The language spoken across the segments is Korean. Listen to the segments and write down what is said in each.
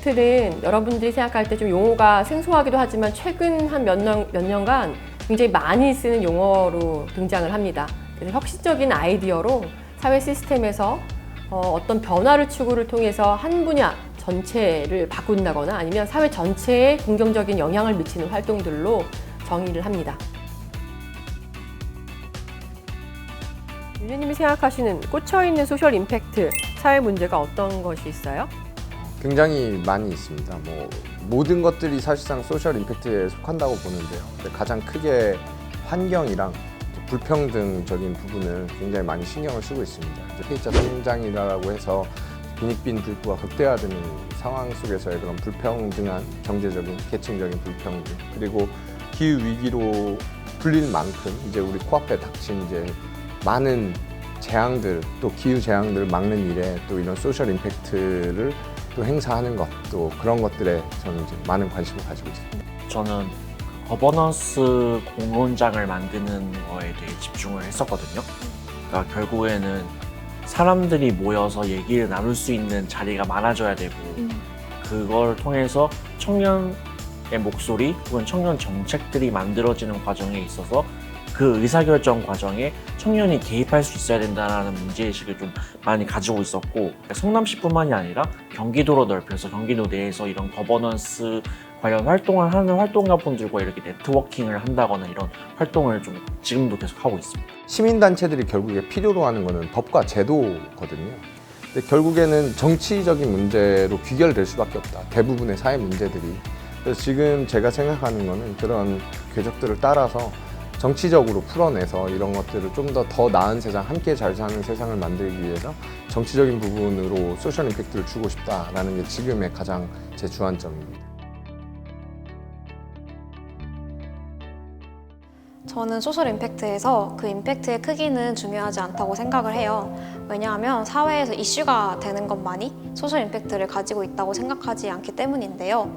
임팩트는 여러분들이 생각할 때 좀 용어가 생소하기도 하지만 최근 한 몇 년간 굉장히 많이 쓰는 용어로 등장을 합니다. 그래서 혁신적인 아이디어로 사회 시스템에서 어떤 변화를 추구를 통해서 한 분야 전체를 바꾼다거나 아니면 사회 전체에 긍정적인 영향을 미치는 활동들로 정의를 합니다. 윤희님이 생각하시는 꽂혀있는 소셜 임팩트, 사회 문제가 어떤 것이 있어요? 굉장히 많이 있습니다. 모든 것들이 사실상 소셜 임팩트에 속한다고 보는데요. 근데 가장 크게 환경이랑 불평등적인 부분을 굉장히 많이 신경을 쓰고 있습니다. 피해자 성장이라고 해서 빈익빈 불구가 극대화되는 상황 속에서의 그런 불평등한 경제적인, 계층적인 불평등, 그리고 기후 위기로 불릴 만큼 이제 우리 코앞에 닥친 이제 많은 재앙들, 또 기후 재앙들을 막는 일에 또 이런 소셜 임팩트를 또 행사하는 것, 또 그런 것들에 저는 이제 많은 관심을 가지고 있습니다. 저는 거버넌스 공론장을 만드는 거에 대해 집중을 했었거든요. 그러니까 결국에는 사람들이 모여서 얘기를 나눌 수 있는 자리가 많아져야 되고 그걸 통해서 청년의 목소리 혹은 청년 정책들이 만들어지는 과정에 있어서 그 의사결정 과정에 청년이 개입할 수 있어야 된다는 문제의식을 좀 많이 가지고 있었고, 성남시뿐만이 아니라 경기도로 넓혀서 경기도 내에서 이런 거버넌스 관련 활동을 하는 활동가분들과 이렇게 네트워킹을 한다거나 이런 활동을 좀 지금도 계속 하고 있습니다. 시민단체들이 결국에 필요로 하는 거는 법과 제도거든요. 근데 결국에는 정치적인 문제로 귀결될 수밖에 없다. 대부분의 사회 문제들이. 그래서 지금 제가 생각하는 거는 그런 궤적들을 따라서 정치적으로 풀어내서 이런 것들을 좀 더 나은 세상, 함께 잘 사는 세상을 만들기 위해서 정치적인 부분으로 소셜 임팩트를 주고 싶다라는 게 지금의 가장 제 주안점입니다. 저는 소셜 임팩트에서 그 임팩트의 크기는 중요하지 않다고 생각을 해요. 왜냐하면 사회에서 이슈가 되는 것만이 소셜 임팩트를 가지고 있다고 생각하지 않기 때문인데요.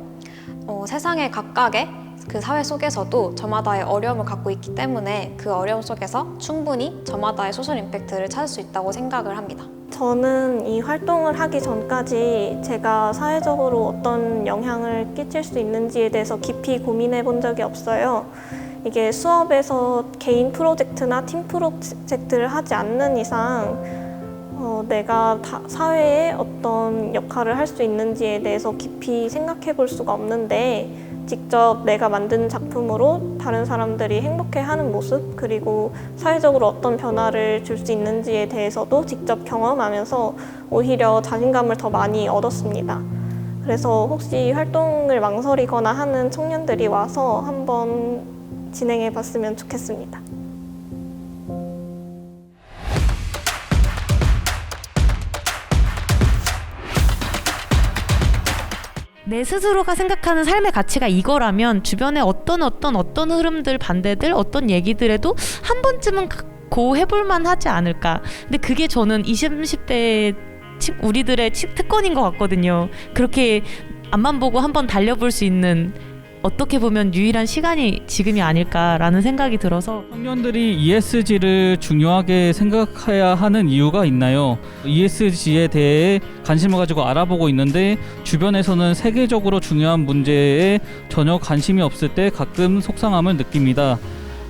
세상의 각각의 그 사회 속에서도 저마다의 어려움을 갖고 있기 때문에 그 어려움 속에서 충분히 저마다의 소셜 임팩트를 찾을 수 있다고 생각을 합니다. 저는 이 활동을 하기 전까지 제가 사회적으로 어떤 영향을 끼칠 수 있는지에 대해서 깊이 고민해 본 적이 없어요. 이게 수업에서 개인 프로젝트나 팀 프로젝트를 하지 않는 이상 내가 사회에 어떤 역할을 할 수 있는지에 대해서 깊이 생각해 볼 수가 없는데, 직접 내가 만든 작품으로 다른 사람들이 행복해하는 모습, 그리고 사회적으로 어떤 변화를 줄 수 있는지에 대해서도 직접 경험하면서 오히려 자신감을 더 많이 얻었습니다. 그래서 혹시 활동을 망설이거나 하는 청년들이 와서 한번 진행해 봤으면 좋겠습니다. 내 스스로가 생각하는 삶의 가치가 이거라면 주변에 어떤 흐름들, 반대들, 어떤 얘기들에도 한 번쯤은 고해볼만 하지 않을까. 근데 그게 저는 20, 30대 우리들의 특권인 것 같거든요. 그렇게 앞만 보고 한번 달려볼 수 있는, 어떻게 보면 유일한 시간이 지금이 아닐까라는 생각이 들어서. 청년들이 ESG를 중요하게 생각해야 하는 이유가 있나요? ESG에 대해 관심을 가지고 알아보고 있는데 주변에서는 세계적으로 중요한 문제에 전혀 관심이 없을 때 가끔 속상함을 느낍니다.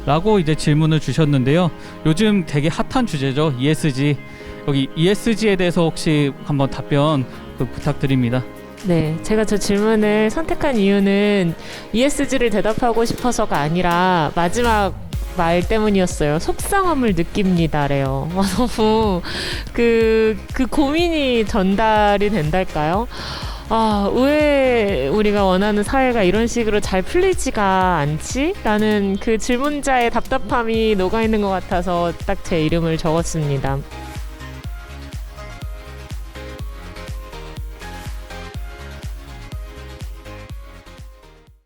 라고 이제 질문을 주셨는데요. 요즘 되게 핫한 주제죠. ESG. 여기 ESG에 대해서 혹시 한번 답변 부탁드립니다. 네, 제가 저 질문을 선택한 이유는 ESG를 대답하고 싶어서가 아니라 마지막 말 때문이었어요. 속상함을 느낍니다래요. 너무 그 고민이 전달이 된달까요? 왜 우리가 원하는 사회가 이런 식으로 잘 풀리지가 않지? 라는 그 질문자의 답답함이 녹아있는 것 같아서 딱 제 이름을 적었습니다.